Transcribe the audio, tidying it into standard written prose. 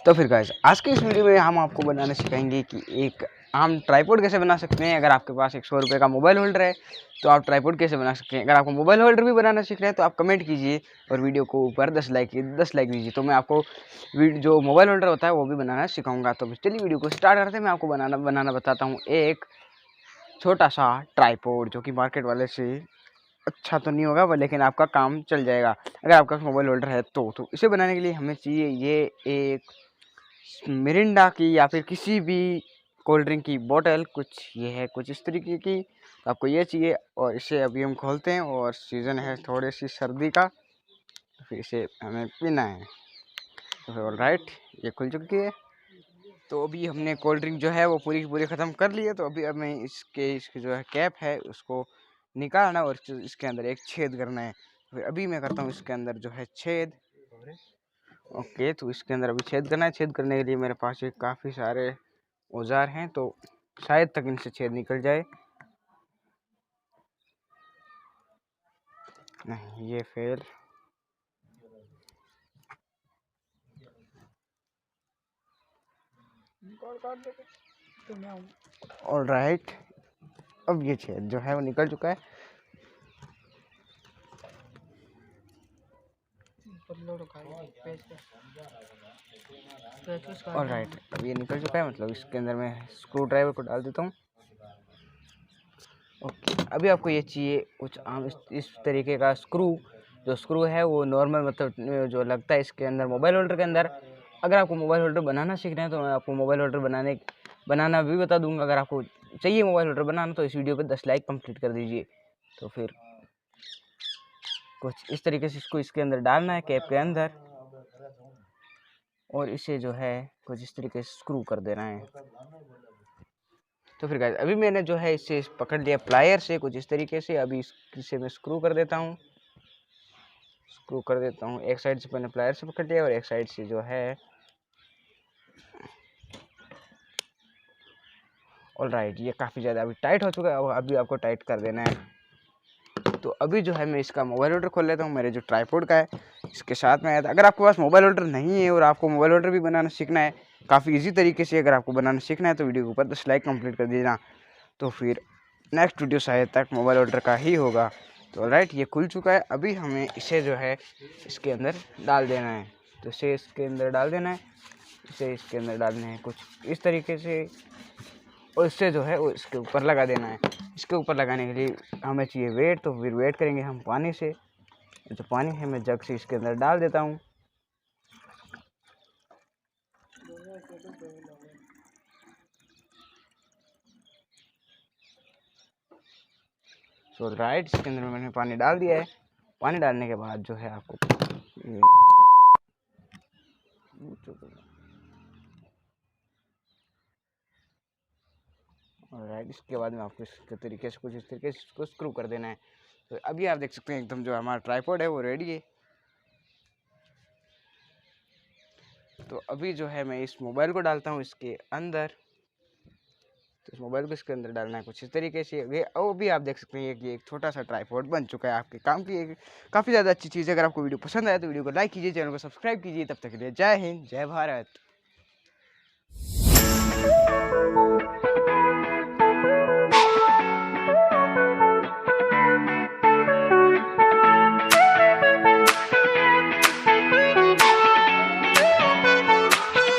तो फिर गाइस आज की इस वीडियो में हम आपको बनाना सिखाएंगे कि एक हम ट्राइपॉड कैसे बना सकते हैं। अगर आपके पास एक 100 रुपये का मोबाइल होल्डर है तो आप ट्राइपॉड कैसे बना सकते हैं। अगर आपको मोबाइल होल्डर भी बनाना सीख रहे हैं तो आप कमेंट कीजिए और वीडियो को ऊपर 10 लाइक दीजिए, तो मैं आपको जो मोबाइल होल्डर होता है वो भी बनाना सिखाऊंगा। तो चलिए वीडियो को स्टार्ट करते हैं। मैं आपको बनाना बताता हूँ एक छोटा सा ट्राइपॉड, जो कि मार्केट वाले से अच्छा तो नहीं होगा लेकिन आपका काम चल जाएगा अगर आपका मोबाइल होल्डर है तो इसे बनाने के लिए हमें चाहिए ये एक मिरिंडा की या फिर किसी भी कोल्ड ड्रिंक की बोतल, कुछ ये है कुछ इस तरीके की। तो आपको ये चाहिए और इसे अभी हम खोलते हैं और सीज़न है थोड़ी सी सर्दी का, तो फिर इसे हमें पीना है। तो फिर ऑलराइट, ये खुल चुकी है। तो अभी हमने कोल्ड ड्रिंक जो है वो पूरी की पूरी ख़त्म कर ली है। तो अभी हमें इसकी जो है कैप है उसको निकालना और इसके अंदर एक छेद करना है। फिर अभी मैं करता हूँ इसके अंदर जो है छेद। ओके, तो इसके अंदर अभी छेद करना है। छेद करने के लिए मेरे पास ये काफ़ी सारे औजार हैं, तो शायद तक इनसे छेद निकल जाए। नहीं, ये फेल। ऑलराइट, अब ये छेद जो है वो निकल चुका है। ऑलराइट, अब ये निकल चुका है, मतलब इसके अंदर मैं स्क्रू ड्राइवर को डाल देता हूँ। ओके, अभी आपको ये चाहिए कुछ आम इस तरीके का स्क्रू। जो स्क्रू है वो नॉर्मल, मतलब जो लगता है इसके अंदर मोबाइल होल्डर के अंदर। अगर आपको मोबाइल होल्डर बनाना सीखना है तो मैं आपको मोबाइल होल्डर बनाना भी बता दूंगा। अगर आपको चाहिए मोबाइल होल्डर बनाना तो इस वीडियो पे 10 लाइक कंप्लीट कर दीजिए। तो फिर कुछ इस तरीके से इसको इसके अंदर डालना है, कैप के अंदर, और इसे जो है कुछ इस तरीके से स्क्रू कर देना है। तो फिर गाइस अभी मैंने जो है इसे पकड़ लिया प्लायर से कुछ इस तरीके से। अभी इसे मैं स्क्रू कर देता हूँ। एक साइड से मैंने प्लायर से पकड़ लिया और एक साइड से जो है। ऑलराइट, ये काफ़ी ज़्यादा अभी टाइट हो चुका है, अभी आपको टाइट कर देना है। तो अभी जो है मैं इसका मोबाइल होल्डर खोल लेता हूँ, मेरे जो ट्राइपॉड का है इसके साथ में आया था। अगर आपके पास मोबाइल होल्डर नहीं है और आपको मोबाइल होल्डर भी बनाना सीखना है काफ़ी इजी तरीके से, अगर आपको बनाना सीखना है तो वीडियो के ऊपर 10 लाइक कंप्लीट कर दीजिए। तो फिर नेक्स्ट वीडियो शायद तक मोबाइल होल्डर का ही होगा। तो ऑलराइट, ये खुल चुका है। अभी हमें इसे जो है इसके अंदर डाल देना है। तो इसे इसके अंदर डाल देना है, इसे इसके अंदर डालना है कुछ इस तरीके से, और इससे जो है वो इसके ऊपर लगा देना है। इसके ऊपर लगाने के लिए हमें चाहिए वेट, तो फिर वेट करेंगे हम पानी से। जो पानी है मैं जग से इसके अंदर डाल देता हूँ। तो राइट, इसके अंदर मैंने पानी डाल दिया है। पानी डालने के बाद जो है आपको राइट, इसके बाद में आपको इसके तरीके से कुछ इस तरीके से इसको स्क्रू कर देना है। तो अभी आप देख सकते हैं एकदम जो हमारा ट्राइपॉड है वो रेडी है। तो अभी जो है मैं इस मोबाइल को डालता हूँ इसके अंदर। तो इस मोबाइल को इसके अंदर डालना है कुछ इस तरीके से। वो भी आप देख सकते हैं कि एक छोटा सा ट्राइपॉड बन चुका है आपके काम की। एक काफ़ी ज़्यादा अच्छी चीज़ है। अगर आपको वीडियो पसंद आया तो वीडियो को लाइक कीजिए, चैनल को सब्सक्राइब कीजिए। तब तक के लिए जय हिंद, जय भारत।